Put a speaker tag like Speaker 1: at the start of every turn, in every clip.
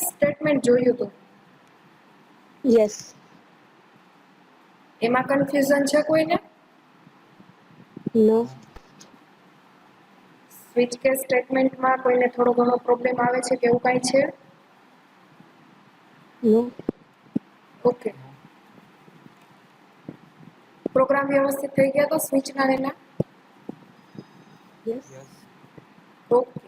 Speaker 1: Case statement જોયું હતું,
Speaker 2: Yes.
Speaker 1: એમાં કન્ફ્યુઝન છે કોઈને?
Speaker 2: No.
Speaker 1: સ્વિચ કેસ સ્ટેટમેન્ટમાં કોઈને થોડો ઘણો પ્રોબ્લેમ આવે છે કે એવું કાંઈ છે?
Speaker 2: No.
Speaker 1: ઓકે, પ્રોગ્રામ વ્યવસ્થિત થઈ ગયા તો સ્વિચના એના?
Speaker 2: Yes.
Speaker 1: ઓકે,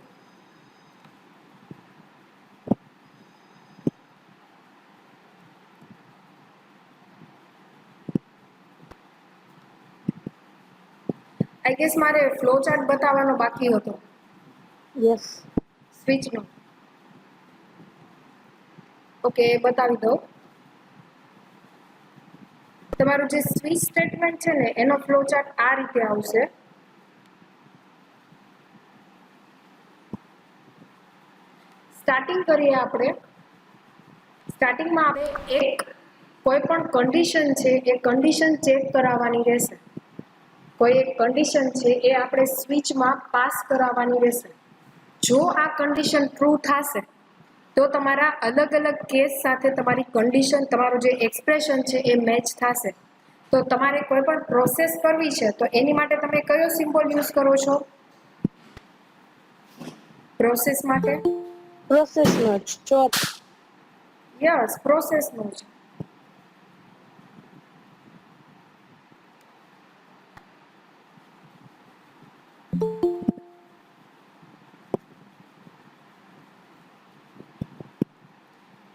Speaker 1: આઈ ગેસ મારે ફ્લો ચાર્ટ બતાવવાનો બાકી હતો
Speaker 2: Yes.
Speaker 1: સ્વિચનો. ઓકે, બતાવી દઉં. તમારું જે સ્વિચ સ્ટેટમેન્ટ છે ને એનો ફ્લો ચાર્ટ આ રીતે આવશે. સ્ટાર્ટિંગ કરીએ આપણે. સ્ટાર્ટિંગમાં આપણે એક કોઈ પણ કન્ડિશન છે એ કન્ડિશન ચેક કરાવવાની રહેશે. કોઈ એક કન્ડિશન છે એ આપણે સ્વિચમાં પાસ કરાવવાની રહેશે. જો આ કન્ડિશન ટ્રુ થશે તો તમારા અલગ અલગ કેસ સાથે તમારી કન્ડિશન, તમારું જે એક્સપ્રેશન છે એ મેચ થશે. તો તમારે કોઈ પણ પ્રોસેસ કરવી છે તો એની માટે તમે કયો સિમ્બોલ યુઝ કરો છો? પ્રોસેસ માટે
Speaker 2: Process not short.
Speaker 1: યસ, પ્રોસેસનું છે.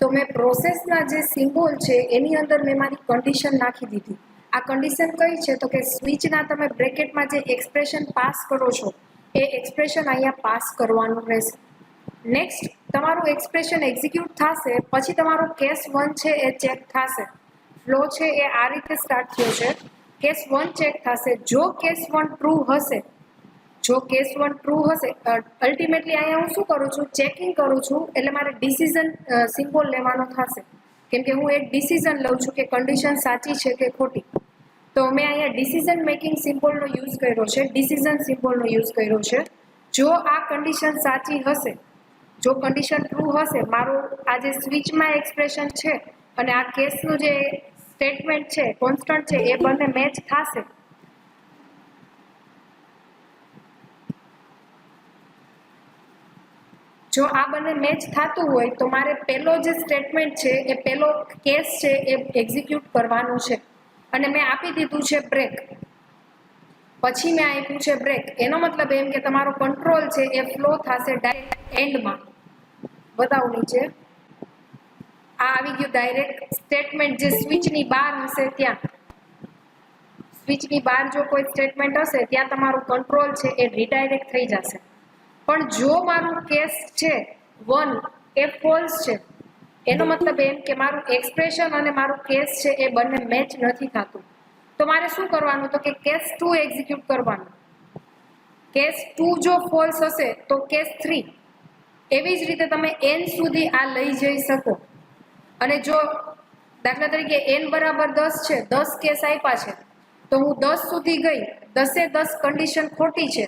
Speaker 1: તો મેં પ્રોસેસના જે સિમ્બોલ છે એની અંદર મેં મારી કન્ડિશન નાખી દીધી. આ કન્ડિશન કઈ છે તો કે સ્વિચના તમે બ્રેકેટમાં જે એક્સપ્રેશન પાસ કરો છો એ એક્સપ્રેશન અહીંયા પાસ કરવાનું રહેશે. નેક્સ્ટ તમારું એક્સપ્રેશન એક્ઝિક્યુટ થશે પછી તમારું કેસ 1 છે એ ચેક થશે. ફ્લો છે એ આ રીતે સ્ટાર્ટ થયો છે. કેસ 1 ચેક થશે. જો કેસ 1 ટ્રુ હશે, જો કેસ 1 ટ્રુ હશે, અલ્ટિમેટલી અહીંયા હું શું કરું છું? ચેકિંગ કરું છું, એટલે મારે ડિસિઝન સિમ્બોલ લેવાનો થશે. કેમ કે હું એક ડિસિઝન લઉં છું કે કન્ડિશન સાચી છે કે ખોટી. તો મેં અહીંયા ડિસિઝન મેકિંગ સિમ્બોલનો યુઝ કર્યો છે, ડિસિઝન સિમ્બોલનો યુઝ કર્યો છે. જો આ કન્ડિશન સાચી હશે, જો કન્ડિશન ટ્રુ હશે, મારું આ જે સ્વિચમાં એક્સપ્રેશન છે અને આ કેસનું જે સ્ટેટમેન્ટ છે, કોન્સ્ટન્ટ છે, એ બંને મેચ થશે. જો આ બંને મેચ થતું હોય તો મારે પહેલો જે સ્ટેટમેન્ટ છે એ પહેલો કેસ છે એ એક્ઝિક્યુટ કરવાનું છે. અને મેં આપી દીધું છે બ્રેક. પછી મેં આપ્યું છે બ્રેક. એનો મતલબ એમ કે તમારો કંટ્રોલ છે એ ફ્લો થશે ડાયરેક્ટ એન્ડમાં. બતાવું નીચે. આ આવી ગયું ડાયરેક્ટ સ્ટેટમેન્ટ જે સ્વિચની બહાર હશે ત્યાં. સ્વિચની બહાર જો કોઈ સ્ટેટમેન્ટ હશે ત્યાં તમારું કંટ્રોલ છે એ રીડાયરેક્ટ થઈ જશે. પણ જો મારું કેસ છે 1 એ ફોલ્સ છે, એનો મતલબ એમ કે મારું એક્સપ્રેશન અને મારું કેસ છે એ બંને મેચ નથી થતું. તો મારે શું કરવાનું? તો કે કેસ 2 એક્ઝિક્યુટ કરવાનું. કેસ 2 જો ફોલ્સ હશે તો કેસ 3. એવી જ રીતે તમે n સુધી આ લઈ જઈ શકો. અને જો દાખલા તરીકે n બરાબર 10 છે, 10 કેસ આપ્યા છે, તો હું 10 સુધી ગઈ, 10 કન્ડિશન ખોટી છે,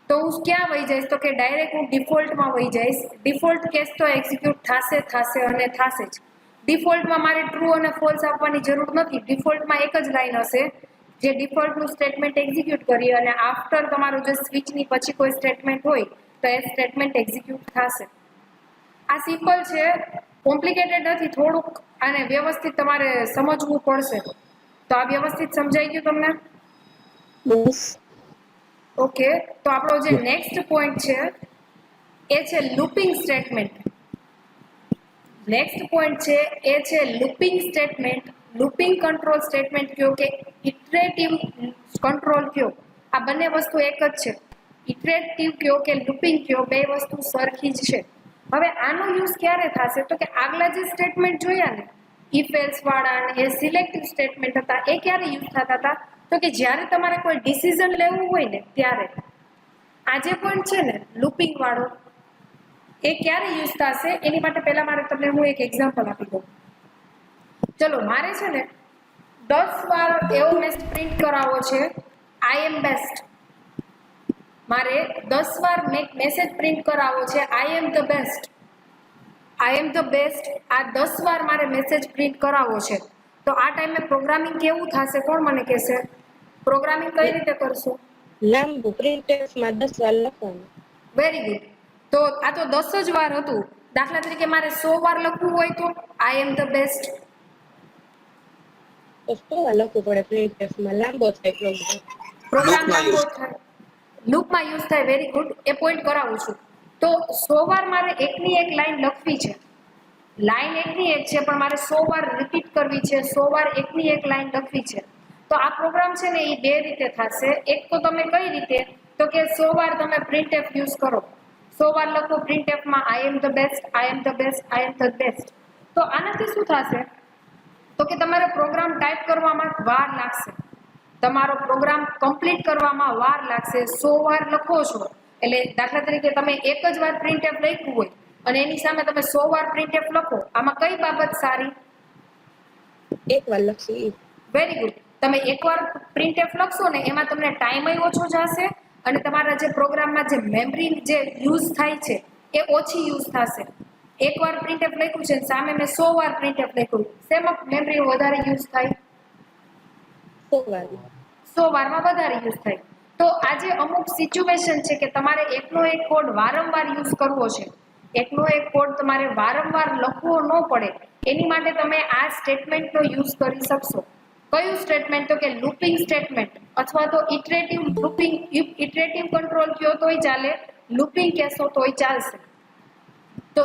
Speaker 1: તો હું ક્યાં વહી જઈશ? તો કે ડાયરેક્ટ હું ડિફોલ્ટમાં વહી જઈશ. ડિફોલ્ટ કેસ તો એક્ઝિક્યુટ થશે અને થશે જ. ડિફોલ્ટમાં મારે ટ્રુ અને ફોલ્સ આપવાની જરૂર નથી. ડિફોલ્ટમાં એક જ લાઈન હશે જે ડિફોલ્ટનું સ્ટેટમેન્ટ એક્ઝિક્યુટ કરી અને આફ્ટર તમારું જે સ્વિચની પછી કોઈ સ્ટેટમેન્ટ હોય તો એ સ્ટેટમેન્ટ એક્ઝિક્યુટ થશે. આ સિમ્પલ છે, કોમ્પ્લિકેટેડ નથી. થોડુંક આને વ્યવસ્થિત તમારે સમજવું પડશે. તો આ વ્યવસ્થિત સમજાઈ ગયું તમને?
Speaker 2: Yes.
Speaker 1: ઓકે, તો આપણો જે નેક્સ્ટ પોઈન્ટ છે એ છે લૂપિંગ સ્ટેટમેન્ટ. નેક્સ્ટ પોઈન્ટ છે એ છે looping statement. Looping control statement કયો કે ઇટરેટિવ કંટ્રોલ કયો, આ બંને વસ્તુ એક જ છે. ઇટરેટિવ કયો કે લૂપિંગ કયો, બે વસ્તુ સરખી જ છે. હવે આનો યુઝ ક્યારે થશે? તો કે આગલા જે સ્ટેટમેન્ટ જોયા ને ઇફ એલ્સ વાળા અને એ સિલેક્ટિવ સ્ટેટમેન્ટ હતા, એ ક્યારે યુઝ થતા હતા? તો કે જ્યારે તમારે કોઈ ડિસિઝન લેવું હોય ને ત્યારે. આ જે પોઈન્ટ છે ને લૂપિંગ વાળો, એ ક્યારે યુઝ થશે એની માટે પહેલા મારે તમને હું એક એક્ઝામ્પલ આપી દઉં. ચલો, મારે છે ને 10 વાર એવો મેસેજ પ્રિન્ટ કરાવવો છે, આઈ એમ બેસ્ટ. મારે 10 વાર મેસેજ પ્રિન્ટ કરાવવો છે, I am the best. I am the best આ 10 વાર મારે મેસેજ પ્રિન્ટ કરાવવો છે, તો આ ટાઈમે પ્રોગ્રામિંગ કેવું થશે? કોણ મને કહેશે? પ્રોગ્રામિંગ કઈ રીતે કરશો?
Speaker 2: લાંબુ printf માં 10 વાર લખવાનું.
Speaker 1: Very good. તો આ તો 10 જ વાર હતું. દાખલા તરીકે મારે 100 વાર લખવું હોય તો આઈ એમ ધ બેસ્ટ
Speaker 2: તો 100 વાર લખવું પડે printf માં, લાંબો થાય
Speaker 1: પ્રોગ્રામ
Speaker 3: લૂપમાં
Speaker 1: લાંબો
Speaker 3: યુઝ
Speaker 1: થાય, લૂપમાં યુઝ થાય. વેરી ગુડ, એ પોઈન્ટ કરાવું છું. તો 100 વાર મારે એકની એક લાઈન લખવી છે, લાઈન એકની એક છે પણ મારે 100 વાર રિપીટ કરવી છે, 100 વાર એકની એક લાઈન લખવી છે. તો આ પ્રોગ્રામ છે ને એ બે રીતે થશે. એક તો તમે કઈ રીતે, તો કે 100 વાર તમે printf યુઝ કરો, 100 વાર લખો printf માં I am the best, I am the best, I am the best. તો આનાથી શું થશે? તો કે તમારે પ્રોગ્રામ ટાઈપ કરવામાં વાર લાગશે, તમારો પ્રોગ્રામ કમ્પ્લીટ કરવામાં વાર લાગશે. 100 વાર લખો છો એટલે દાખલા તરીકે તમે એક જ વાર printf લખ્યું હોય અને એની સામે તમે 100 વાર printf લખો, આમાં કઈ બાબત સારી?
Speaker 2: એક વાર લખી.
Speaker 1: Very good. તમે એકવાર printf લખશો ને એમાં તમને ટાઈમ ઓછો જશે અને તમારા જે પ્રોગ્રામમાં જે મેમરી જે યુઝ થાય છે એ ઓછી યુઝ થશે. એકવાર printf લખ્યું છે સામે મેં 100 વાર printf લખ્યું, શેમાં મેમરી વધારે યુઝ થાય?
Speaker 2: 100 વાર.
Speaker 1: 100 વારમાં વધારે યુઝ થાય. તો આજે અમુક સિચ્યુએશન છે કે તમારે એકનો એક કોડ વારંવાર યુઝ કરવો છે, એકનો એક કોડ તમારે વારંવાર લખવો ન પડે, એની માટે તમે આ સ્ટેટમેન્ટનો યુઝ કરી શકશો. કયું સ્ટેટમેન્ટ? તો કે લૂપિંગ સ્ટેટમેન્ટ અથવા તો ઇટરેટિવ લૂપિંગ. ઇટરેટિવ કંટ્રોલ કયો તોય ચાલે, લૂપિંગ કહેશો તોય ચાલશે. તો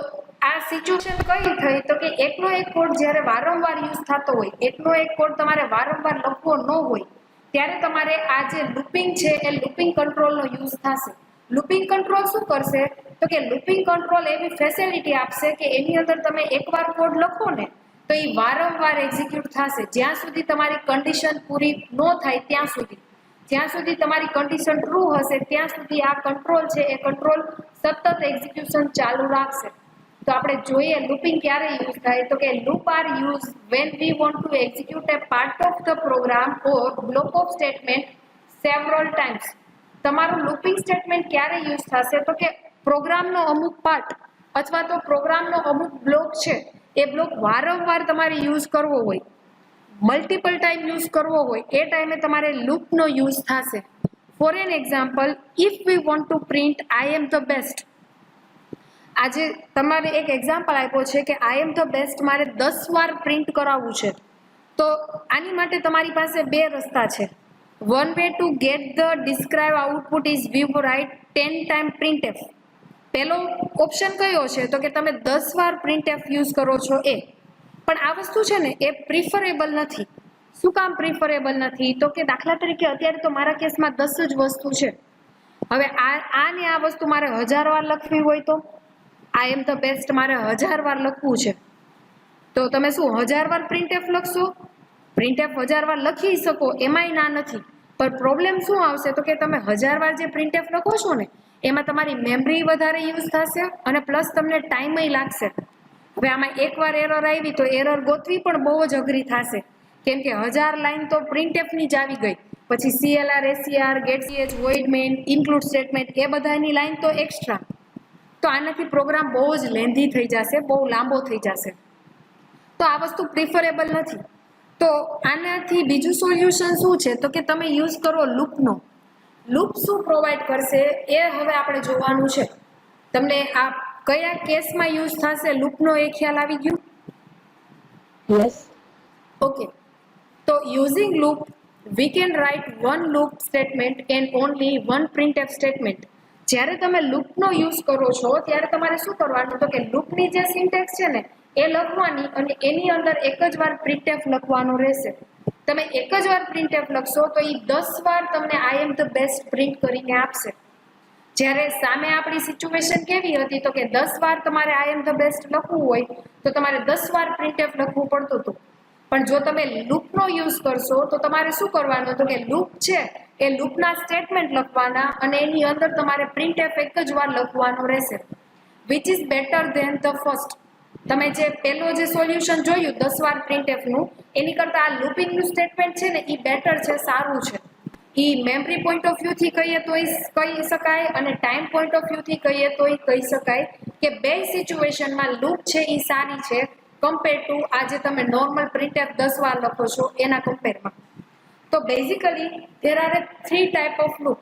Speaker 1: આ સિચ્યુએશન કઈ થઈ? તો કે એકનો એક કોડ જ્યારે વારંવાર યુઝ થતો હોય, એકનો એક કોડ તમારે વારંવાર લખવો ન હોય, ત્યારે તમારે આ જે લૂપિંગ છે એ લૂપિંગ કંટ્રોલનો યુઝ થશે. લૂપિંગ કંટ્રોલ શું કરશે? તો કે લૂપિંગ કંટ્રોલ એવી ફેસિલિટી આપશે કે એની અંદર તમે એકવાર કોડ લખો ને તો એ વારંવાર એક્ઝિક્યુટ થશે, જ્યાં સુધી તમારી કન્ડિશન પૂરી ન થાય ત્યાં સુધી. જ્યાં સુધી તમારી કન્ડિશન ટ્રુ હશે ત્યાં સુધી આ કંટ્રોલ છે એ કંટ્રોલ સતત એક્ઝિક્યુશન ચાલુ રાખશે. તો આપણે જોઈએ લૂપિંગ ક્યારે યુઝ થાય, તો કે loop are use when we want to execute a part of the program or block of statement several times. તમારું લૂપિંગ સ્ટેટમેન્ટ ક્યારે યુઝ થશે? તો કે પ્રોગ્રામનો અમુક પાર્ટ અથવા તો પ્રોગ્રામનો અમુક બ્લોક છે એ બ્લોક વારંવાર તમારે યુઝ કરવો હોય, મલ્ટિપલ ટાઈમ યુઝ કરવો હોય, એ ટાઈમે તમારે લૂપનો યુઝ થશે. For an example, if we want to print I am the best. આજે તમારે એક એક્ઝામ્પલ આપ્યો છે કે આઈ એમ ધ બેસ્ટ મારે 10 વાર પ્રિન્ટ કરાવવું છે, તો આની માટે તમારી પાસે બે રસ્તા છે. One way to get the describe output is we write 10 time printf. પહેલો ઓપ્શન કયો છે? તો કે તમે 10 વાર printf યુઝ કરો છો એ. પણ આ વસ્તુ છે ને એ પ્રિફરેબલ નથી. શું કામ પ્રિફરેબલ નથી? તો કે દાખલા તરીકે અત્યારે તો મારા કેસમાં 10 જ વસ્તુ છે. હવે આ ને આ વસ્તુ મારે 1000 વાર લખવી હોય તો આઈ એમ ધ બેસ્ટ મારે 1000 વાર લખવું છે, તો તમે શું 1000 વાર printf લખશો? printf 1000 વાર લખી શકો, એમાંય ના નથી. પણ પ્રોબ્લેમ શું આવશે? તો કે તમે 1000 વાર જે printf લખો છો ને એમાં તમારી મેમરી વધારે યુઝ થશે અને પ્લસ તમને ટાઈમય લાગશે. હવે આમાં એકવાર એરર આવી તો એરર ગોતવી પણ બહુ જ અઘરી થશે, કેમ કે 1000 લાઈન તો printfની જ આવી ગઈ, પછી clr, ser, getch, void main, include statement એ બધાની લાઈન તો એક્સ્ટ્રા. તો આનાથી પ્રોગ્રામ બહુ જ લેન્ધી થઈ જશે, બહુ લાંબો થઈ જશે. તો આ વસ્તુ પ્રિફરેબલ નથી. તો આનાથી બીજું સોલ્યુશન શું છે? તો કે તમે યુઝ કરો લૂપનો. લૂપ શું પ્રોવાઈડ કરશે એ હવે આપણે જોવાનું છે. તમને આ કયા કેસમાં યુઝ થશે લૂપનો એ ખ્યાલ આવી ગયું?
Speaker 2: યસ.
Speaker 1: ઓકે. તો using loop we can write one loop statement and only one printf statement. જ્યારે તમે લૂપનો યુઝ કરો છો ત્યારે તમારે શું કરવાનું? તો કે લૂપની જે સિન્ટેક્સ છે ને એ લખવાની અને એની અંદર એક જ વાર printf લખવાનું રહેશે. તમે એક જ વાર printf લખશો તો એ 10 વાર તમને આઈ એમ ધ બેસ્ટ પ્રિન્ટ કરીને આપશે. જ્યારે સામે આપણી સિચ્યુએશન કેવી હતી? તો કે 10 વાર તમારે આઈ એમ ધ બેસ્ટ લખવું હોય તો તમારે 10 વાર printf લખવું પડતું હતું. પણ જો તમે લૂપનો યુઝ કરશો તો તમારે શું કરવાનું? તો કે લૂપ છે એ લૂપના સ્ટેટમેન્ટ લખવાના અને એની અંદર તમારે printf એક જ વાર લખવાનું રહેશે, which is better than the first. તમે જે પહેલો જે સોલ્યુશન જોયું 10 વાર printfનું, એની કરતાં આ લૂપિંગનું સ્ટેટમેન્ટ છે ને એ બેટર છે, સારું છે. એ મેમરી પોઈન્ટ ઓફ વ્યૂથી કહીએ તોય કહી શકાય અને ટાઈમ પોઈન્ટ ઓફ વ્યૂથી કહીએ તોય કહી શકાય કે બે સિચ્યુએશનમાં લૂપ છે એ સારી છે કમ્પેર ટુ આજે તમે નોર્મલ પ્રિન્ટએફ 10 વાર લખો છો એના કમ્પેરમાં. તો basically there are 3 type of loop.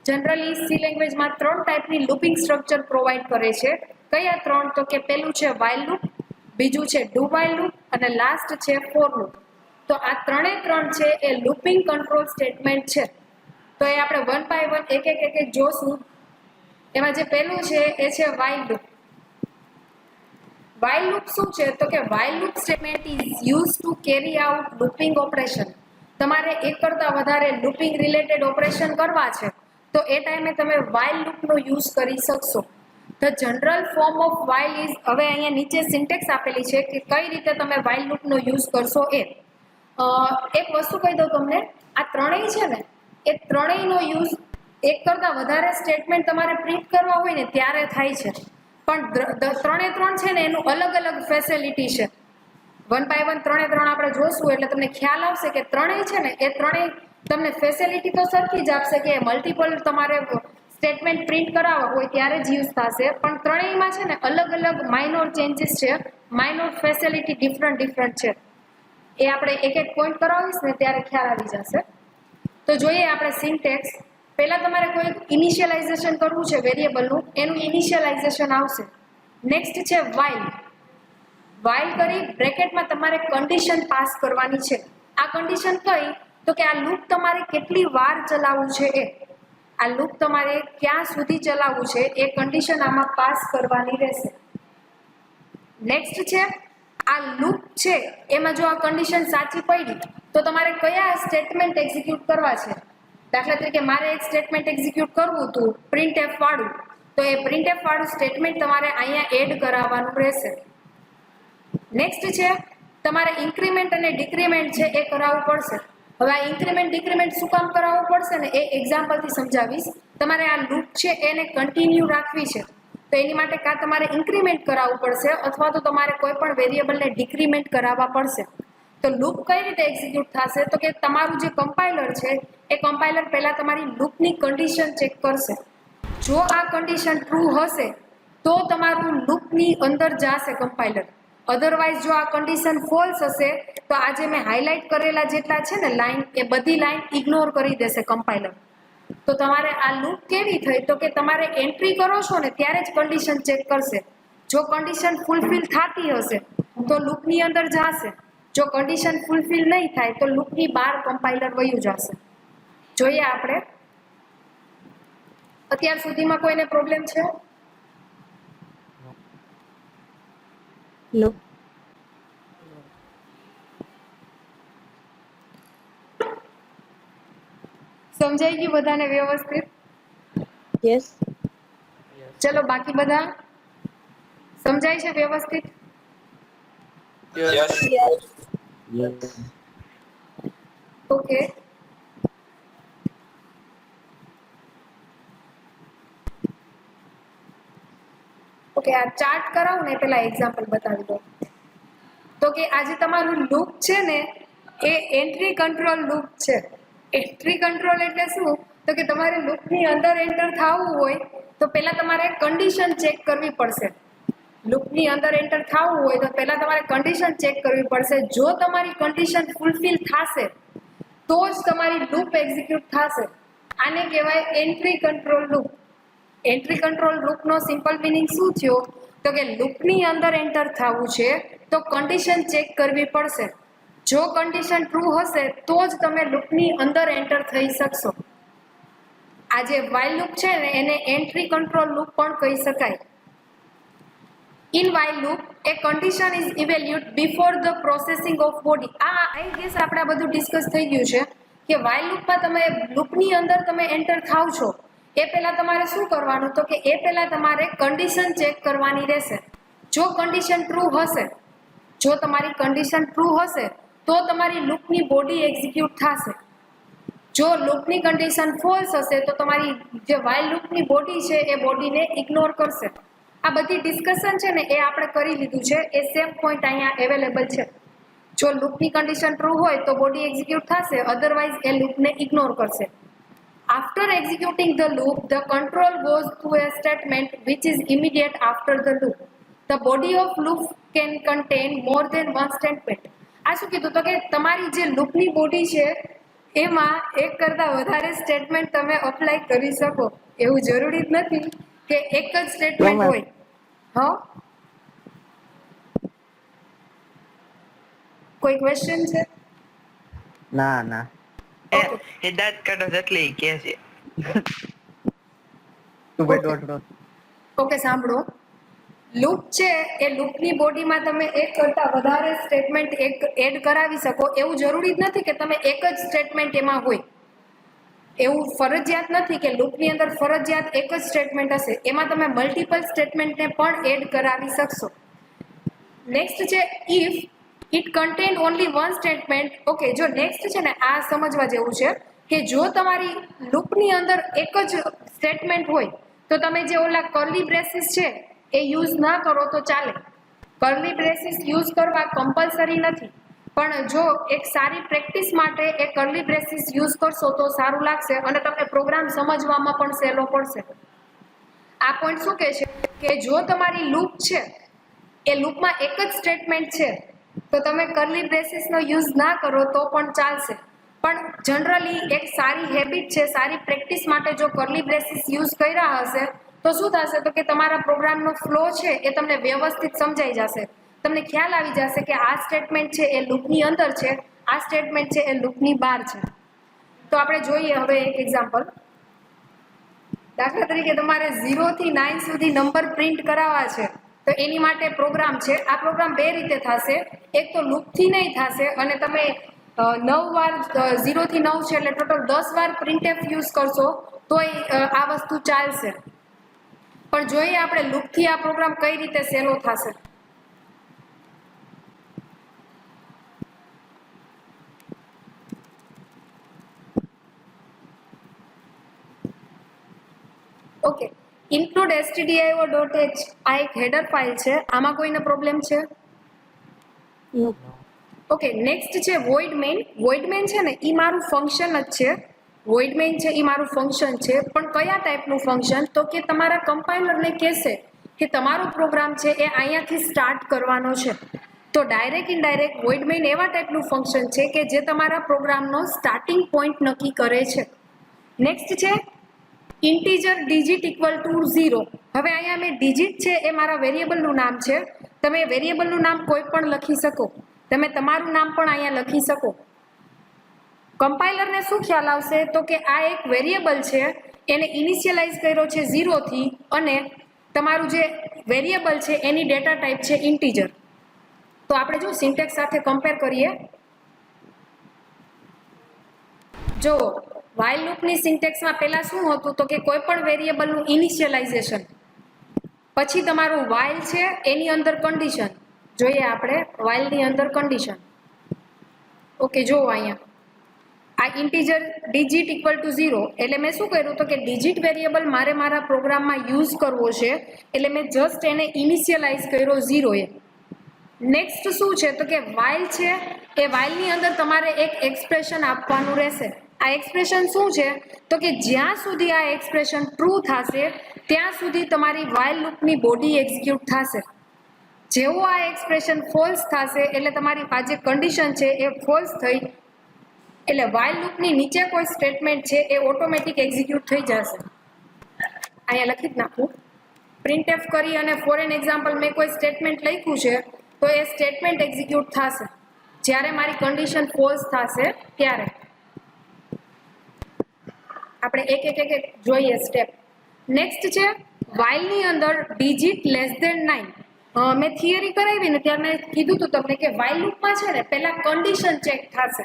Speaker 1: Generally C લેંગ્વેજમાં 3 ટાઈપની લૂપિંગ સ્ટ્રક્ચર પ્રોવાઈડ કરે છે. કયા 3? તો કે પહેલું છે વાઇલ લૂપ, બીજું છે ડુ વાઇલ લૂપ અને લાસ્ટ છે ફોર લૂપ. તો આ 3 છે એ લૂપિંગ કંટ્રોલ સ્ટેટમેન્ટ છે. તો એ આપણે વન બાય વન એક જોશું. એમાં જે પહેલું છે એ છે વાઇલ લૂપ. વાઇલ લૂપ શું છે? તો કે while loop statement is use to carry out looping operation. તમારે એક કરતાં વધારે લૂપિંગ રિલેટેડ ઓપરેશન કરવા છે તો એ ટાઈમે તમે વાઇલ લૂપનો યુઝ કરી શકશો. The general form of while is, હવે અહીંયા નીચે સિન્ટેક્સ આપેલી છે કે કઈ રીતે તમે વાઇલ લૂપનો યુઝ કરશો એ. એક વસ્તુ કહી દઉં તમને, આ ત્રણેય છે ને એ ત્રણેયનો યુઝ એક કરતાં વધારે સ્ટેટમેન્ટ તમારે પ્રિન્ટ કરવા હોય ને ત્યારે થાય છે. પણ ત્રણ છે ને એનું અલગ અલગ ફેસિલિટી છે. વન બાય વન 3 આપણે જોશું એટલે તમને ખ્યાલ આવશે કે ત્રણેય છે ને એ ત્રણેય તમને ફેસિલિટી તો સરખી જ આપશે કે મલ્ટિપલ તમારે સ્ટેટમેન્ટ પ્રિન્ટ કરાવવા હોય ત્યારે જ યુઝ થશે, પણ ત્રણેયમાં છે ને અલગ અલગ માઇનોર ચેન્જીસ છે, માઇનોર ફેસિલિટી ડિફરન્ટ છે. એ આપણે એક પોઈન્ટ કરાવીશ ને ત્યારે ખ્યાલ આવી જશે. તો જોઈએ આપણે સિન્ટેક્સ. પહેલા તમારે કોઈ ઇનિશિયલાઇઝેશન કરવું છે વેરિયેબલનું, એનું ઇનિશિયલાઇઝેશન આવશે. નેક્સ્ટ છે વાઇલ. વાઇલ કરી બ્રેકેટમાં તમારે કન્ડિશન પાસ કરવાની છે. આ કન્ડિશન કઈ? તો કે આ લૂપ તમારે કેટલી વાર ચલાવવું છે આ લૂપ તમારે ક્યાં સુધી ચલાવવું છે એ કન્ડિશન આમાં પાસ કરવાની રહેશે. નેક્સ્ટ છે આ લૂપ છે એમાં જો આ કન્ડિશન સાચી પડી તો તમારે કયા સ્ટેટમેન્ટ એક્ઝિક્યુટ કરવા છે. દાખલા તરીકે મારે એક સ્ટેટમેન્ટ એક્ઝિક્યુટ કરવું હતું પ્રિન્ટએફ વાળું, તો એ પ્રિન્ટએફ વાળું સ્ટેટમેન્ટ તમારે અહીંયા એડ કરાવવાનું રહેશે. નેક્સ્ટ છે તમારે ઇન્ક્રીમેન્ટ અને ડિક્રીમેન્ટ છે એ કરાવવું પડશે. હવે આ ઇન્ક્રીમેન્ટ ડિક્રીમેન્ટ શું કામ કરાવવું પડશે ને એ એક્ઝામ્પલથી સમજાવીશ. તમારે આ લૂપ છે એને કન્ટિન્યુ રાખવી છે તો એની માટે કાં તમારે ઇન્ક્રીમેન્ટ કરાવવું પડશે અથવા તો તમારે કોઈ પણ વેરિયેબલને ડિક્રીમેન્ટ કરાવવા પડશે. તો લૂપ કઈ રીતે એક્ઝિક્યુટ થશે? તો કે તમારું જે કમ્પાઇલર છે એ કમ્પાઇલર પહેલાં તમારી લૂપની કન્ડિશન ચેક કરશે. જો આ કન્ડિશન ટ્રુ હશે તો તમારું લૂપની અંદર જશે કમ્પાઇલર. અધરવાઇઝ જો આ કન્ડિશન ફોલ્સ હશે તો આ જે મેં હાઇલાઇટ કરેલા જેટલા છે ને લાઇન એ બધી લાઇન ઇગ્નોર કરી દેશે કમ્પાઇલર. તો તમારે આ લૂપ કેવી થઈ? તો કે તમારે એન્ટ્રી કરો છો ને ત્યારે જ કન્ડિશન ચેક કરશે. જો કન્ડિશન ફૂલફિલ થતી હશે તો લૂપની અંદર જશે, જો કન્ડિશન ફૂલફિલ નહીં થાય તો લૂપની બહાર કમ્પાઇલર વયું જશે. જોઈએ આપણે અત્યાર સુધીમાં કોઈને પ્રોબ્લેમ છે?
Speaker 2: નો.
Speaker 1: સમજાઈ ગયું બધાને વ્યવસ્થિત?
Speaker 2: યસ.
Speaker 1: ચલો બાકી બધા સમજાય છે વ્યવસ્થિત?
Speaker 3: Yes.
Speaker 1: ઓકે. ઓકે, આ ચાર્ટ કરાવું ને પેલા એક્ઝામ્પલ બતાવી દો. તો કે આજે તમારું લૂપ છે ને એ એન્ટ્રી કંટ્રોલ લૂપ છે. એન્ટ્રી કંટ્રોલ એટલે શું? તો કે તમારે લૂપની અંદર એન્ટર થવું હોય તો પહેલા તમારે કન્ડિશન ચેક કરવી પડશે. લૂપની અંદર એન્ટર થવું હોય તો પહેલા તમારે કન્ડિશન ચેક કરવી પડશે. જો તમારી કન્ડિશન ફૂલફિલ થશે તો જ તમારી લૂપ એક્ઝિક્યુટ થશે. આને કહેવાય entry control loop. Entry control લૂપનો સિમ્પલ મિનિંગ શું થયો? તો કે લૂપની અંદર એન્ટર થવું છે તો કન્ડિશન ચેક કરવી પડશે. જો કન્ડિશન ટ્રુ હશે તો જ તમે લૂપની અંદર એન્ટર થઈ શકશો. આ જે વાઇલ લૂપ છે ને એને એન્ટ્રી કંટ્રોલ લૂપ પણ કહી શકાય. In while loop A condition is ઇવેલ્યુટ before the processing of body. I guess આપણે આ બધું ડિસ્કસ થઈ ગયું છે કે વાઇલ લૂપમાં તમે લૂપની અંદર તમે એન્ટર થાવ છો એ પહેલાં તમારે શું કરવાનું? તો કે એ પહેલાં તમારે કન્ડિશન ચેક કરવાની રહેશે. જો કન્ડિશન ટ્રુ હશે, જો તમારી કન્ડિશન ટ્રુ હશે તો તમારી લૂપની બોડી એક્ઝિક્યુટ થશે. જો લૂપની કન્ડિશન ફોલ્સ હશે તો તમારી જે વાઇલ લૂપની બોડી છે એ બોડીને ઇગ્નોર કરશે. આ બધી ડિસ્કશન છે ને એ આપણે કરી લીધું છે. એ સેમ પોઈન્ટ અહીંયા અવેલેબલ છે. જો લૂપની કન્ડિશન ટ્રુ હોય તો બોડી એક્ઝિક્યુટ થશે, અધરવાઇઝ એ લૂપને ઇગ્નોર કરશે. After executing the loop, the control goes to a statement which is immediate after the loop. The body of loop can contain more than one statement. આ શું કીધું તો કે તમારી જે લૂપની બોડી છે એમાં એક કરતાં વધારે સ્ટેટમેન્ટ તમે અપ્લાય કરી શકો. એવું જરૂરી જ નથી કે એક જ સ્ટેટમેન્ટ
Speaker 2: મa'am.
Speaker 1: હોય. હા, કોઈ ક્વેશ્ચન છે?
Speaker 2: ના ના
Speaker 3: એ દાંત કાઢો છે એટલે ઈ કે છે.
Speaker 2: તું ભાઈ
Speaker 1: Okay.
Speaker 2: દોઢ
Speaker 1: ઓકે, સાંભળો. લૂપ છે એ લૂપની બોડીમાં તમે એક કરતાં વધારે સ્ટેટમેન્ટ એડ કરાવી શકો. એવું જરૂરી જ નથી કે તમે એક જ સ્ટેટમેન્ટ એમાં હોય. એવું ફરજિયાત નથી કે લૂપની અંદર ફરજિયાત એક જ સ્ટેટમેન્ટ હશે. એમાં તમે મલ્ટિપલ સ્ટેટમેન્ટને પણ એડ કરાવી શકશો. નેક્સ્ટ છે if it contain only one statement. Okay, જો નેક્સ્ટ છે ને આ સમજવા જેવું છે કે જો તમારી લૂપની અંદર એક જ સ્ટેટમેન્ટ હોય તો તમે જે ઓલા કર્લી બ્રેસીસ છે એ યુઝ ના કરો તો ચાલે. કર્લી બ્રેસીસ યુઝ કરવા કમ્પલસરી નથી, પણ જો એક સારી પ્રેક્ટિસ માટે એ કર્લી બ્રેસીસ યુઝ કરશો તો સારું લાગશે અને તમને પ્રોગ્રામ સમજવામાં પણ સહેલો પડશે. આ પોઈન્ટ શું કહે છે કે જો તમારી લૂપ છે એ લૂપમાં એક જ સ્ટેટમેન્ટ છે તો તમે કર્લી બ્રેસીસનો યુઝ ના કરો તો પણ ચાલશે. પણ જનરલી એક સારી હેબિટ છે, સારી પ્રેક્ટિસ માટે જો કર્લી બ્રેસીસ યુઝ કર્યા હશે તો શું થશે તો કે તમારા પ્રોગ્રામનો ફ્લો છે એ તમને વ્યવસ્થિત સમજાઈ જશે. તમને ખ્યાલ આવી જશે કે આ સ્ટેટમેન્ટ છે એ લૂપની અંદર છે, આ સ્ટેટમેન્ટ છે એ લૂપની બહાર છે. તો આપણે જોઈએ હવે એક એક્ઝામ્પલ. દાખલા તરીકે તમારે 0 થી 9 સુધી નંબર પ્રિન્ટ કરાવવા છે તો એની માટે પ્રોગ્રામ છે. આ પ્રોગ્રામ બે રીતે થશે. એક તો લૂપથી નહીં થશે અને તમે 9 વાર 0 થી 9 છે એટલે ટોટલ 10 વાર પ્રિન્ટએફ યુઝ કરશો તોય આ વસ્તુ ચાલશે. પણ જોઈએ આપણે લૂપથી આ પ્રોગ્રામ કઈ રીતે સહેલો થશે. ઓકે, include stdio.h આ એક હેડર ફાઇલ છે. આમાં કોઈને પ્રોબ્લેમ છે?
Speaker 2: નો
Speaker 1: ઓકે, નેક્સ્ટ છે void main. void main છે ને એ મારું ફંક્શન જ છે. void main છે એ મારું ફંક્શન છે, પણ કયા ટાઈપનું ફંક્શન તો કે તમારા કમ્પાઇલરને કહેશે કે તમારો પ્રોગ્રામ છે એ અહીંયાથી સ્ટાર્ટ કરવાનો છે. તો ડાયરેક્ટ ઇનડાયરેક્ટ void main એવા ટાઈપનું ફંક્શન છે કે જે તમારા પ્રોગ્રામનો સ્ટાર્ટિંગ પોઈન્ટ નક્કી કરે છે. નેક્સ્ટ છે ઇન્ટીજર ડિજિટ ઇક્વલ ટુ 0. હવે અહીંયા મેં ડિજિટ છે એ મારા વેરિયેબલનું નામ છે. તમે વેરિયેબલનું નામ કોઈ પણ લખી શકો, તમે તમારું નામ પણ અહીંયા લખી શકો. કમ્પાઇલરને શું ખ્યાલ આવશે તો કે આ એક વેરિયેબલ છે, એને ઇનિશિયલાઇઝ કર્યો છે 0 થી અને તમારું જે વેરિયેબલ છે એની ડેટા ટાઈપ છે ઇન્ટીજર. તો આપણે જો સિન્ટેક્સ સાથે કમ્પેર કરીએ, જો while લૂપની સિન્ટેક્સમાં પહેલા શું હતું તો કે કોઈ પણ વેરિયેબલનું ઇનિશિયલાઇઝેશન, પછી તમારું while છે એની અંદર કન્ડિશન. જોઈએ આપણે while ની અંદર કન્ડિશન. ઓકે, જો અહીંયા આ ઇન્ટીજર ડિજિટ ઇક્વલ ટુ 0 એટલે મેં શું કર્યું તો કે ડિજિટ વેરિયેબલ મારે મારા પ્રોગ્રામમાં યુઝ કરવો છે એટલે મેં જસ્ટ એને ઇનિશિયલાઇઝ કર્યો 0 એ. નેક્સ્ટ શું છે તો કે while છે એ while ની અંદર તમારે એક એક્સપ્રેશન આપવાનું રહેશે. આ એક્સપ્રેશન શું છે તો કે જ્યાં સુધી આ એક્સપ્રેશન ટ્રુ થશે ત્યાં સુધી તમારી while લૂપની બોડી એક્ઝિક્યુટ થશે. જેવો આ એક્સપ્રેશન ફોલ્સ થશે એટલે તમારી આ જે કન્ડિશન છે એ ફોલ્સ થઈ એટલે while લૂપની નીચે કોઈ સ્ટેટમેન્ટ છે એ ઓટોમેટિક એક્ઝિક્યુટ થઈ જશે. અહીંયા લખી જ નાખું. પ્રિન્ટએફ કરી અને ફોર એન એક્ઝામ્પલ મેં કોઈ સ્ટેટમેન્ટ લખ્યું છે તો એ સ્ટેટમેન્ટ એક્ઝિક્યુટ થશે જ્યારે મારી કન્ડિશન ફોલ્સ થશે ત્યારે. આપણે એક એક એક જોઈએ સ્ટેપ. નેક્સ્ટ છે while ની અંદર ડિજિટ લેસ ધેન 9. મેં થિયરી કરાવી ને ત્યારે મેં કીધું હતું તમને કે while લૂપમાં છે ને પહેલા કન્ડિશન ચેક થશે.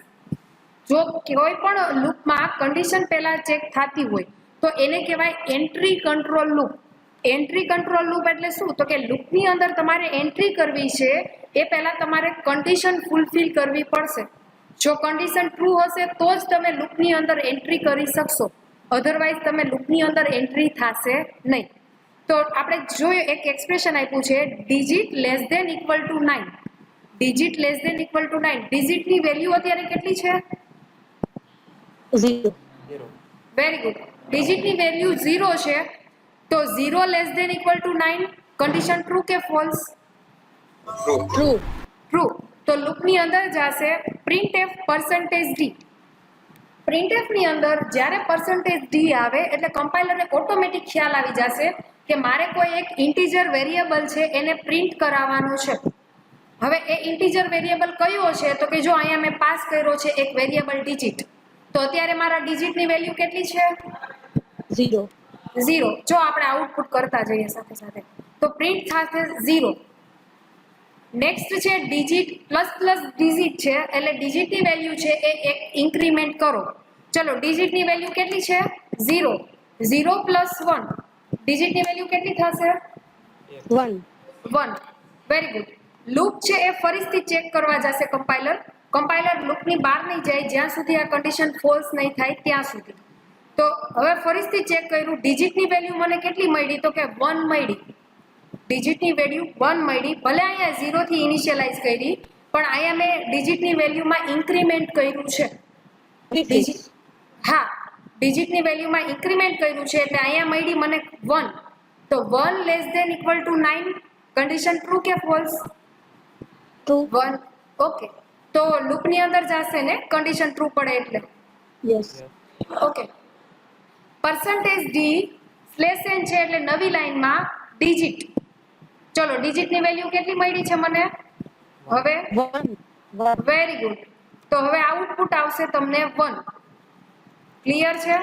Speaker 1: જો કોઈ પણ લૂપમાં કન્ડિશન પહેલા ચેક થતી હોય તો એને કહેવાય entry control loop. Entry control loop એટલે શું તો કે લૂપની અંદર તમારે એન્ટ્રી કરવી છે એ પહેલા તમારે કન્ડિશન ફૂલફિલ કરવી પડશે. જો કન્ડિશન ટ્રુ હશે તો જ તમે લૂપની અંદર એન્ટ્રી કરી શકશો, અધરવાઇઝ તમે લૂપની અંદર એન્ટ્રી થશે નહીં. તો આપણે જોઈએ એક એક્સપ્રેશન આપ્યું છે digit less than equal to 9. Digit less than equal to 9. ડિજિટની વેલ્યુ અત્યારે કેટલી છે?
Speaker 2: 0
Speaker 1: વેરી ગુડ. ડિજિટની વેલ્યુ 0 છે તો 0 less than equal to 9 condition true કે ફોલ્સ?
Speaker 2: ટ્રુ.
Speaker 1: ટ્રુ. તો લૂપની અંદર જશે printf %d. printf ની અંદર જ્યારે %d આવે એટલે કમ્પાઇલરને ઓટોમેટિક ખ્યાલ આવી જશે કે મારે કોઈ એક ઇન્ટીજર વેરિયેબલ છે એને પ્રિન્ટ કરાવવાનું છે. હવે એ ઇન્ટીજર વેરિયેબલ કયો છે તો કે જો અહીંયા મેં પાસ કર્યો છે એક વેરિયેબલ ડિજિટ, તો અત્યારે મારા ડિજિટની વેલ્યુ કેટલી છે?
Speaker 2: 0.
Speaker 1: 0. જો આપણે આઉટપુટ કરતા જઈએ સાથે સાથે તો પ્રિન્ટ થશે 0. નેક્સ્ટ છે ડિજિટ પ્લસ પ્લસ ડિજિટ છે એટલે ડિજિટની વેલ્યુ છે એ એક ઇન્ક્રીમેન્ટ કરો. ચલો ડિજિટની વેલ્યુ કેટલી છે? 0. 0 પ્લસ 1 ડિજિટની વેલ્યુ કેટલી થશે?
Speaker 2: 1.
Speaker 1: 1. Very good. લૂપ છે એ ફરીથી ચેક કરવા જશે કમ્પાઇલર લૂપની બહાર નહીં જાય જ્યાં સુધી આ કન્ડિશન ફોલ્સ નહીં થાય ત્યાં સુધી. તો હવે ફરીથી ચેક કર્યું, ડિજિટની વેલ્યુ મને કેટલી મળી તો કે 1 મળી. ડિજિટની વેલ્યુ 1 મળી. ભલે અહીંયા 0 થી ઇનિશિયલાઇઝ કરી પણ અહીંયા મેં ડિજિટની વેલ્યુમાં ઇન્ક્રીમેન્ટ કર્યું છે.
Speaker 2: Prefix.
Speaker 1: હા, ડિજિટની વેલ્યુમાં ઇન્ક્રીમેન્ટ કર્યું છે એટલે અહીંયા મળી મને 1. તો 1 less than equal to 9 condition true કે ફોલ્સ?
Speaker 2: True.
Speaker 1: 1. ઓકે. તો લૂપની અંદર જશે ને કન્ડિશન ટ્રુ પડે એટલે.
Speaker 2: Yes.
Speaker 1: ઓકે. %d /n છે એટલે નવી લાઈનમાં ડિજિટ. ચલો ડિજિટની વેલ્યુ કેટલી મળી છે મને? હવે
Speaker 2: 1. 1.
Speaker 1: Very good. તો હવે આઉટપુટ આવશે તમને 1. ક્લિયર છે?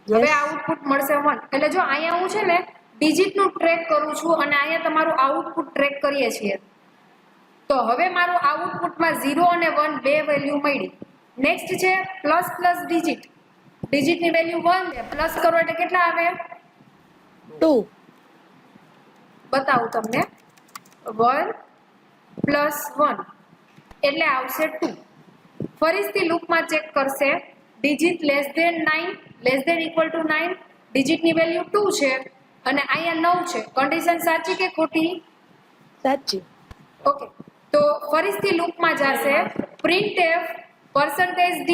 Speaker 1: હવે
Speaker 2: Yes.
Speaker 1: આઉટપુટ મળશે 1. એટલે જો અહીંયા હું છે ને ડિજિટનું ટ્રેક કરું છું અને અહીંયા તમારું આઉટપુટ ટ્રેક કરીએ છીએ. તો હવે મારું આઉટપુટમાં 0 અને 1 બે વેલ્યુ મળી. નેક્સ્ટ છે પ્લસ પ્લસ ડિજિટ. ડિજિટની વેલ્યુ 1 છે, પ્લસ કરો એટલે કેટલા આવે?
Speaker 2: 2.
Speaker 1: બતાવું તમને. 1 પ્લસ 1 એટલે આવશે 2. ફરીથી લૂપમાં ચેક કરશે, digit less than 9 less than equal to 9 ડિજિટની વેલ્યુ 2 છે અને અહીંયા 9 છે. કન્ડિશન સાચી કે ખોટી?
Speaker 2: સાચી.
Speaker 1: ઓકે. તો ફરીથી લૂપમાં જશે printf %d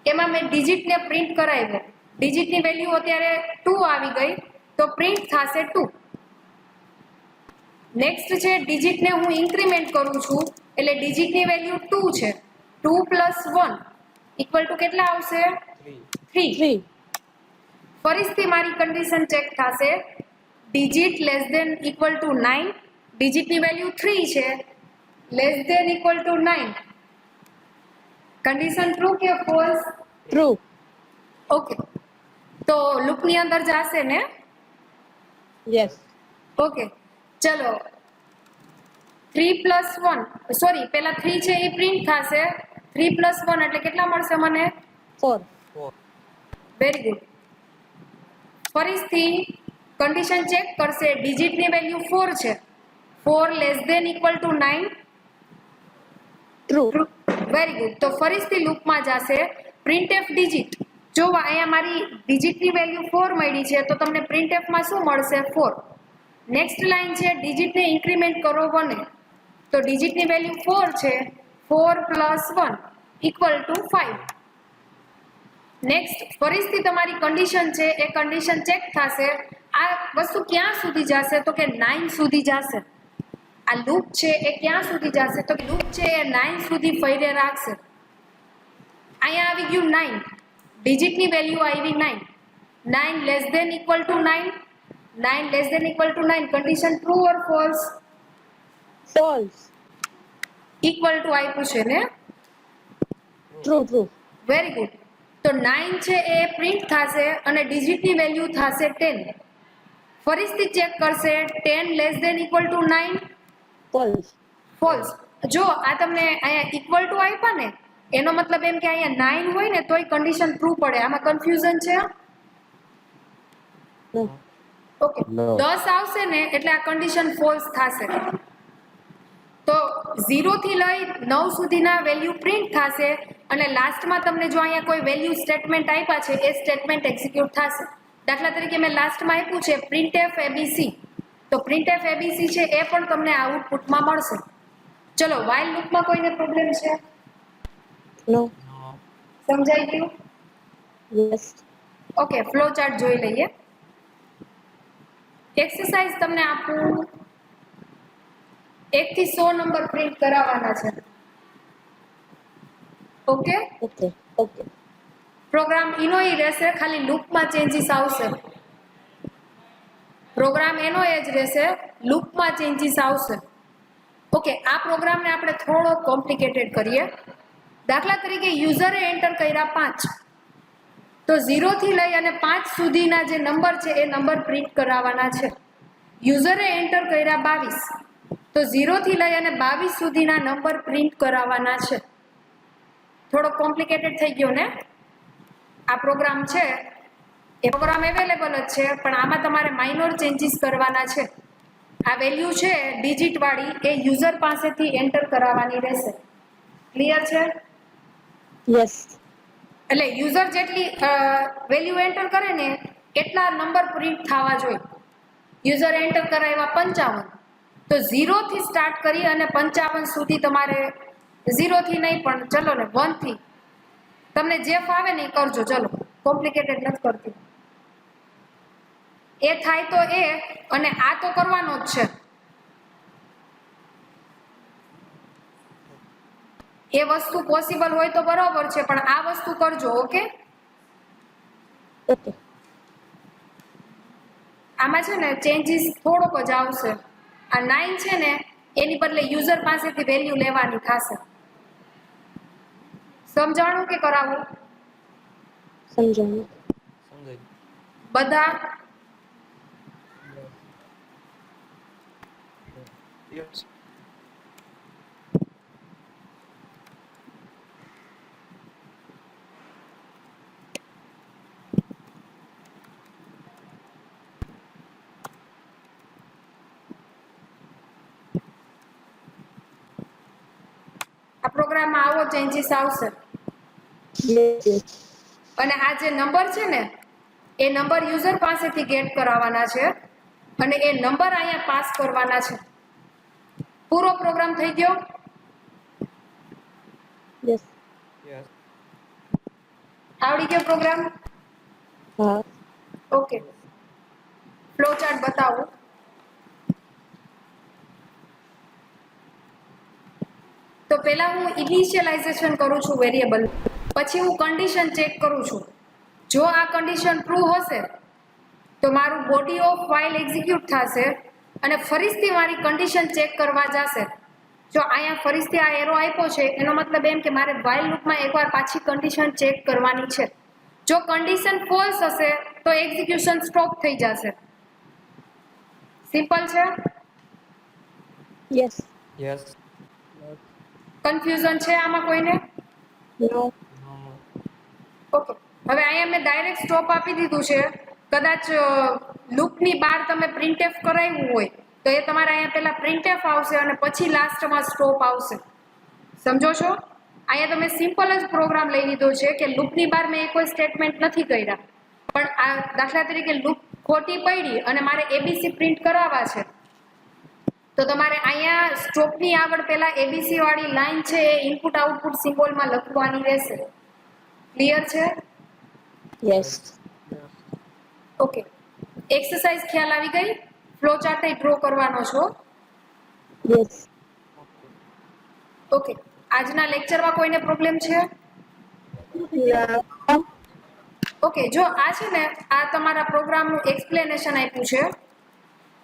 Speaker 1: એમાં મેં ડિજિટને પ્રિન્ટ કરાવ્યો. ડિજિટની વેલ્યુ અત્યારે 2 આવી ગઈ તો પ્રિન્ટ થશે 2. નેક્સ્ટ છે ડિજિટને હું ઇન્ક્રીમેન્ટ કરું છું એટલે ડિજિટની વેલ્યુ 2 છે. 2 પ્લસ 1 ઇક્વલ ટુ કેટલા આવશે? 3.
Speaker 2: 3.
Speaker 1: ફરીથી મારી કન્ડિશન ચેક થશે, digit less than equal to 9 ડિજિટની વેલ્યુ 3 છે less than equal to 9 condition true કે ફોલ્સ?
Speaker 2: True.
Speaker 1: ઓકે. તો લૂપની અંદર જશે ને?
Speaker 2: Yes.
Speaker 1: ઓકે. ચલો 3 પ્લસ 1 સોરી પહેલા 3 છે એ પ્રિન્ટ થશે. 3 પ્લસ 1 એટલે કેટલા મળશે મને?
Speaker 2: 4.
Speaker 1: Very good. ફરીથી કન્ડિશન ચેક કરશે, ડિજિટની વેલ્યુ 4 છે. 4 less than equal to 9
Speaker 2: True.
Speaker 1: Very good. તો ફરીથી લૂપમાં જશે printf ડિજિટ. જો અહીંયા મારી ડિજિટની વેલ્યુ 4 મળી છે તો તમને printfમાં શું મળશે? 4. નેક્સ્ટ લાઈન છે ડિજિટને ઇન્ક્રીમેન્ટ કરો 1. તો ડિજિટની વેલ્યુ 4 છે. 4 પ્લસ 1 ઇક્વલ ટુ 5. નેક્સ્ટ ફરીથી તમારી કન્ડિશન છે એ કન્ડિશન ચેક થશે. આ વસ્તુ ક્યાં સુધી જશે તો કે 9 સુધી જશે. આ લૂપ છે એ ક્યાં સુધી જશે તો લૂપ છે એ 9 સુધી ફેરે રાખશે. અહીંયા આવી ગયું 9, ડિજિટની વેલ્યુ આવી 9. 9 less than equal to 9 9 less than equal to 9 condition true or false?
Speaker 2: False.
Speaker 1: Equal to આપ્યું છે ને?
Speaker 2: True. True.
Speaker 1: Very good. તો 9 છે એ પ્રિન્ટ થશે અને ડિજિટની વેલ્યુ થશે 10. ફરીથી ચેક કરશે, 10 less than equal to 9
Speaker 2: False.
Speaker 1: False. જો આ તમને અહીંયા ઇક્વલ ટુ આપ્યા ને એનો મતલબ એમ કે અહીંયા 9 હોય ને તોય કન્ડિશન ટ્રુ પડે. આમાં કન્ફ્યુઝન છે?
Speaker 2: No.
Speaker 1: ઓકે. 10 આવશે ને એટલે આ કન્ડિશન ફોલ્સ થશે. તો 0 થી લઈ 9 સુધીના વેલ્યુ પ્રિન્ટ થશે અને લાસ્ટમાં તમને જો અહીંયા કોઈ વેલ્યુ સ્ટેટમેન્ટ આપ્યા છે એ સ્ટેટમેન્ટ એક્ઝિક્યુટ થશે. દાખલા તરીકે મેં લાસ્ટમાં આપ્યું છે printf abc. તો printf abc છે એ પણ તમને આઉટપુટમાં મળશે. ચલો while લૂપમાં કોઈને પ્રોબ્લેમ છે?
Speaker 2: No.
Speaker 1: સમજાઈ ગયું?
Speaker 2: Yes.
Speaker 1: ઓકે, ફ્લો ચાર્ટ જોઈ લઈએ. એક્સરસાઇઝ તમને આપું 1 થી 100 નંબર પ્રિન્ટ કરાવવાના છે. Okay,
Speaker 2: Okay. Okay.
Speaker 1: પ્રોગ્રામ એનો ઈ રહેશે, ખાલી લૂપમાં ચેન્જીસ આવશે. પ્રોગ્રામ એનો એ જ રહેશે, લૂપમાં ચેન્જીસ આવશે. ઓકે, આ પ્રોગ્રામને આપણે થોડો કોમ્પ્લિકેટેડ કરીએ. દાખલા તરીકે યુઝરે એન્ટર કર્યા 5, તો 0 થી લઈ અને 5 સુધીના જે નંબર છે એ નંબર પ્રિન્ટ કરાવવાના છે. યુઝરે એન્ટર કર્યા 22, તો 0 થી લઈ અને 22 સુધીના નંબર પ્રિન્ટ કરાવવાના છે. થોડો કોમ્પ્લિકેટેડ થઈ ગયો ને? આ પ્રોગ્રામ છે એ પ્રોગ્રામ અવેલેબલ જ છે, પણ આમાં તમારે માઇનોર ચેન્જીસ કરવાના છે. આ વેલ્યુ છે ડિજિટ વાળી, એ યુઝર પાસેથી એન્ટર કરાવવાની રહેશે. ક્લિયર છે?
Speaker 2: Yes.
Speaker 1: એટલે યુઝર જેટલી વેલ્યુ એન્ટર કરે ને એટલા નંબર પ્રિન્ટ થવા જોઈએ. યુઝર એન્ટર કરાવ્યા 55, તો 0 થી સ્ટાર્ટ કરી અને 55 સુધી તમારે 0 થી નહીં પણ ચલો ને 1 થી, તમને જે ફાવે ને એ કરજો. ચલો, કોમ્પ્લિકેટેડ નથી કરતી. એ થાય તો એ, અને આ તો કરવાનો જ છે. એ વસ્તુ પોસિબલ હોય તો બરોબર છે, પણ આ વસ્તુ કરજો. Okay,
Speaker 2: Okay.
Speaker 1: આમાં છે ને ચેન્જીસ થોડોક જ આવશે. આ 9 છે ને એની બદલે યુઝર પાસેથી વેલ્યુ લેવાની થશે. સમજાણું કે કરાવું?
Speaker 2: સમજાયું.
Speaker 1: બધા
Speaker 3: Yes.
Speaker 1: આ પ્રોગ્રામમાં આવો ચેન્જીસ આવશે.
Speaker 2: Yes. Yes.
Speaker 1: અને આ જે નંબર છે ને એ નંબર યુઝર પાસેથી ગેટ કરાવવાના છે, અને એ નંબર અહીંયા પાસ કરવાના છે. પૂરો પ્રોગ્રામ થઈ ગયો?
Speaker 2: Yes.
Speaker 3: Yes.
Speaker 1: આવડી ગયો પ્રોગ્રામ?
Speaker 2: હા.
Speaker 1: ઓકે, ફ્લો ચાર્ટ બતાવું. તો પહેલા હું ઇનિશિયલાઇઝેશન કરું છું વેરિયેબલ, પછી હું કન્ડિશન ચેક કરું છું. જો આ કન્ડિશન ટ્રુ હશે તો મારું બોડી ઓફ વાઇલ એક્ઝિક્યુટ થશે, અને ફરીથી મારી કન્ડિશન ચેક કરવા જશે. જો અહીંયા ફરીથી આ એરો આપ્યો છે એનો મતલબ એમ કે મારે વાઇલ લૂપમાં એકવાર પાછી કન્ડિશન ચેક કરવાની છે. જો કન્ડિશન ફોલ્સ હશે તો એક્ઝિક્યુશન સ્ટોપ થઈ જશે. સિમ્પલ છે?
Speaker 2: Yes.
Speaker 3: Yes.
Speaker 1: કન્ફ્યુઝન છે આમાં કોઈને?
Speaker 2: No.
Speaker 1: ઓકે, હવે અહીંયા મેં ડાયરેક્ટ સ્ટોપ આપી દીધું છે. કદાચ લૂપની બહાર તમે પ્રિન્ટએફ કરાવ્યું હોય તો એ તમારે અહીંયા પહેલા પ્રિન્ટએફ આવશે અને પછી લાસ્ટમાં સ્ટોપ આવશે. સમજો છો? અહીંયા તમે સિમ્પલ જ પ્રોગ્રામ લઈ લીધો છે કે લૂપની બહાર મેં કોઈ સ્ટેટમેન્ટ નથી કર્યા, પણ આ દાખલા તરીકે લૂપ ખોટી પડી અને મારે એબીસી પ્રિન્ટ કરાવવા છે, તો તમારે અહીંયા સ્ટોપની આગળ પહેલા એબીસી વાળી લાઈન છે એ ઇનપુટ આઉટપુટ સિમ્બોલમાં લખવાની રહેશે. ક્લિયર છે?
Speaker 2: Yes.
Speaker 1: ઓકે, એક્સરસાઇઝ ખ્યાલ આવી ગઈ? ફ્લો ચાર્ટ ડ્રો કરવાનો છો?
Speaker 2: Yes.
Speaker 1: ઓકે, આજના લેક્ચરમાં કોઈને પ્રોબ્લેમ છે?
Speaker 2: Yeah.
Speaker 1: ઓકે, જો આ છે ને આ તમારા પ્રોગ્રામનું એક્સપ્લેનેશન આપ્યું છે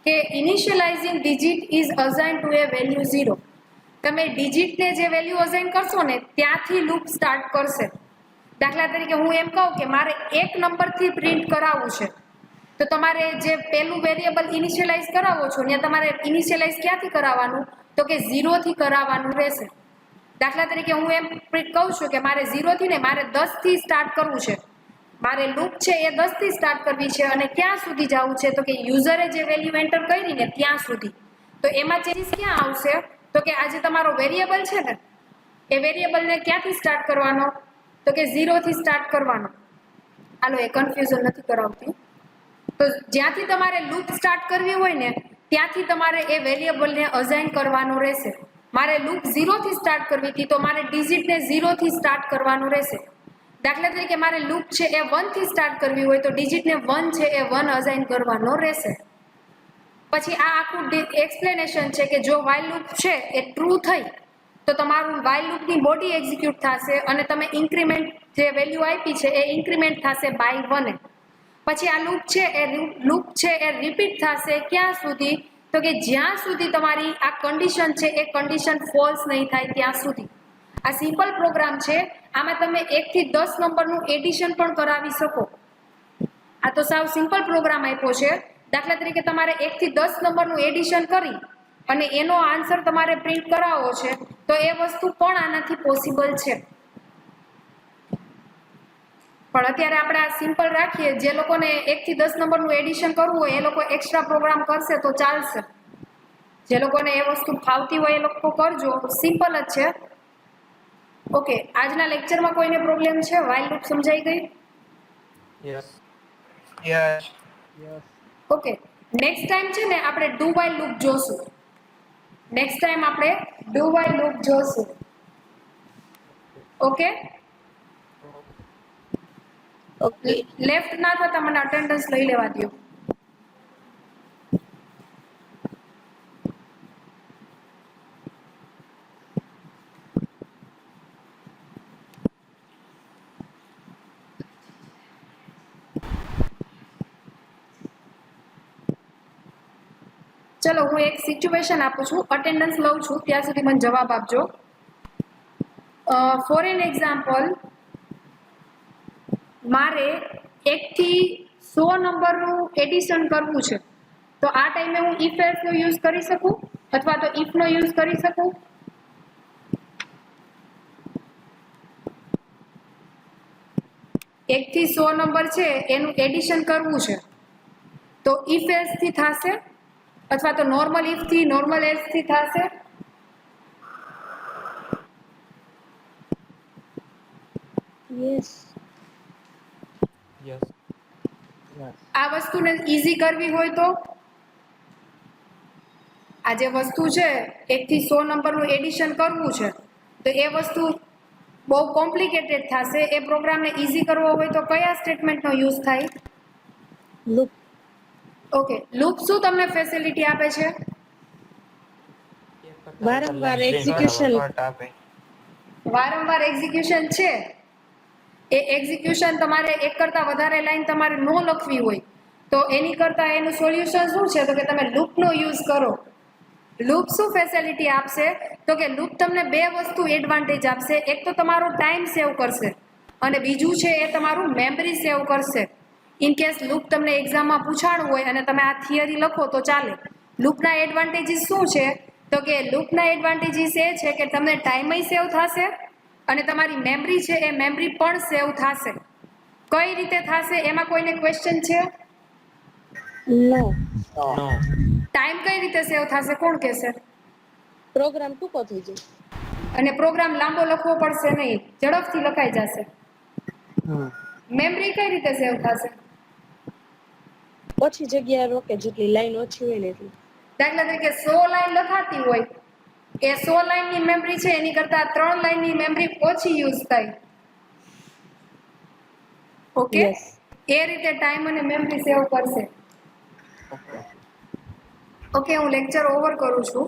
Speaker 1: કે initializing digit is assign to a value 0. તમે ડિજિટને જે વેલ્યુ અસાઇન કરશો ને ત્યાંથી લૂપ સ્ટાર્ટ કરશે. દાખલા તરીકે હું એમ કહું કે મારે એક નંબરથી પ્રિન્ટ કરાવવું છે, તો તમારે જે પહેલું વેરિયેબલ ઇનિશિયલાઇઝ કરાવો છો ત્યાં તમારે ઇનિશિયલાઇઝ ક્યાંથી કરાવવાનું? તો કે 0 થી કરાવવાનું રહેશે. દાખલા તરીકે હું એમ કહું છું કે મારે 0 થી ને મારે 10 થી સ્ટાર્ટ કરવું છે. મારે લૂપ છે એ 10 થી સ્ટાર્ટ કરવી છે, અને ક્યાં સુધી જવું છે? તો કે યુઝરે જે વેલ્યુ એન્ટર કરી ને ત્યાં સુધી. તો એમાં ચેન્જીસ ક્યાં આવશે? તો કે આ જે તમારો વેરિયેબલ છે ને એ વેરિયેબલને ક્યાંથી સ્ટાર્ટ કરવાનો? તો કે 0 થી સ્ટાર્ટ કરવાનો. હાલો, એ કન્ફ્યુઝન નથી કરાવતી. તો જ્યાંથી તમારે લૂપ સ્ટાર્ટ કરવી હોય ને ત્યાંથી તમારે એ વેરિયેબલને અસાઇન કરવાનું રહેશે. મારે લૂપ 0 થી સ્ટાર્ટ કરવી હતી તો મારે ડિજિટને 0 થી સ્ટાર્ટ કરવાનું રહેશે. દાખલા તરીકે મારે લૂપ છે એ 1 થી સ્ટાર્ટ કરવી હોય તો ડિજિટને 1 છે એ 1 અસાઇન કરવાનો રહેશે. પછી આ આખું એક્સપ્લેનેશન છે કે જો while લૂપ છે એ ટ્રુ થઈ તો તમારું while લૂપની બોડી એક્ઝિક્યુટ થશે અને તમે ઇન્ક્રીમેન્ટ જે વેલ્યુ આપી છે એ ઇન્ક્રીમેન્ટ થશે બાય 1. પછી આ લૂપ છે એ રિપીટ થશે ક્યાં સુધી તો કે જ્યાં સુધી તમારી આ કન્ડિશન છે એ કન્ડિશન ફોલ્સ નહીં થાય ત્યાં સુધી. આ સિમ્પલ પ્રોગ્રામ છે, આમાં તમે 1 થી 10 નંબરનું એડિશન પણ કરાવી શકો. આ તો સાવ સિમ્પલ પ્રોગ્રામ આપ્યો છે. દાખલા તરીકે તમારે 1 થી 10 નંબરનું એડિશન કરી અને એનો આન્સર તમારે પ્રિન્ટ કરાવવો છે તો એ વસ્તુ પણ આનાથી પોસિબલ છે. પણ અત્યારે આપણે આ સિમ્પલ રાખીએ. જે લોકોને 1 થી 10 નંબરનું એડિશન કરવું હોય એ લોકો એક્સ્ટ્રા પ્રોગ્રામ કરશે તો ચાલશે. જે લોકોને એ વસ્તુ ફાવતી હોય એ લોકો કરજો, સિમ્પલ જ છે. ઓકે, આજના લેક્ચરમાં કોઈને પ્રોબ્લેમ છે? while લૂપ સમજાઈ ગઈ?
Speaker 3: યસ.
Speaker 1: ઓકે, નેક્સ્ટ ટાઈમ છે ને આપણે ડુ while લૂપ જોશું. નેક્સ્ટ ટાઈમ આપણે ડુ while લૂપ જોશું. Okay,
Speaker 2: okay.
Speaker 1: લેફ્ટ ના થતા મને અટેન્ડન્સ લઈ લેવા દો. ચલો, હું એક સિચ્યુએશન આપું છું, અટેન્ડન્સ લઉં છું, ત્યાં સુધી મને જવાબ આપજો. ફોર એન એક્ઝામ્પલ, મારે 1 થી 100 નંબરનું એડિશન કરવું છે તો આ ટાઈમે હું if else નો યુઝ કરી શકું અથવા તો if નો યુઝ કરી શકું? એક થી 100 નંબર છે એનું એડિશન કરવું છે તો if else થી થશે અથવા તો નોર્મલ if થી નોર્મલ else થી થશે?
Speaker 2: યસ.
Speaker 1: આ વસ્તુને ઈઝી કરવી હોય તો આ જે વસ્તુ છે 1 થી 100 નંબરનું એડિશન કરવું છે તો એ વસ્તુ બહુ કોમ્પ્લિકેટેડ થશે. એ પ્રોગ્રામને ઈઝી કરવો હોય તો કયા સ્ટેટમેન્ટનો યુઝ થાય?
Speaker 2: લૂપ.
Speaker 1: ઓકે, લૂપ શું તમને ફેસિલિટી આપે છે?
Speaker 2: વારંવાર એક્ઝિક્યુશન.
Speaker 1: વારંવાર એક્ઝિક્યુશન છે. એ એક્ઝિક્યુશન તમારે એક કરતાં વધારે લાઈન તમારે ન લખવી હોય તો એની કરતાં એનું સોલ્યુશન શું છે તો કે તમે લૂપનો યુઝ કરો. લૂપ શું ફેસિલિટી આપશે તો કે લૂપ તમને બે વસ્તુ એડવાન્ટેજ આપશે. એક તો તમારો ટાઈમ સેવ કરશે અને બીજું છે એ તમારું મેમરી સેવ કરશે. ઇન કેસ લૂપ તમને એક્ઝામમાં પૂછાણું હોય અને તમે આ થિયરી લખો તો ચાલે. લૂપના એડવાન્ટેજીસ શું છે તો કે લૂપના એડવાન્ટેજીસ એ છે કે તમને ટાઈમય સેવ થશે અને તમારી મેમરી છે એ મેમરી પણ સેવ થશે. કઈ રીતે થશે એમાં કોઈને ક્વેશ્ચન છે?
Speaker 2: નો.
Speaker 1: ટાઈમ કઈ રીતે સેવ થશે કોણ કહેશે?
Speaker 2: પ્રોગ્રામ ટૂંકો થઈ જાય.
Speaker 1: અને પ્રોગ્રામ લાંબો લખવો પડશે નહીં, ઝડપથી લખાઈ જશે. મેમરી કઈ રીતે સેવ થશે?
Speaker 2: ઓછી જગ્યા રોકે, જેટલી લાઈન ઓછી હોય ને એટલી.
Speaker 1: દાખલા તરીકે 100 લાઈન લખાતી હોય એ 100 લાઈનની મેમરી છે એની કરતાં 3 લાઈનની મેમરી ઓછી યુઝ થાય. Okay,
Speaker 2: Yes.
Speaker 1: એ રીતે ટાઈમ અને મેમરી સેવ કરશે. ઓકે, હું લેક્ચર ઓવર કરું છું.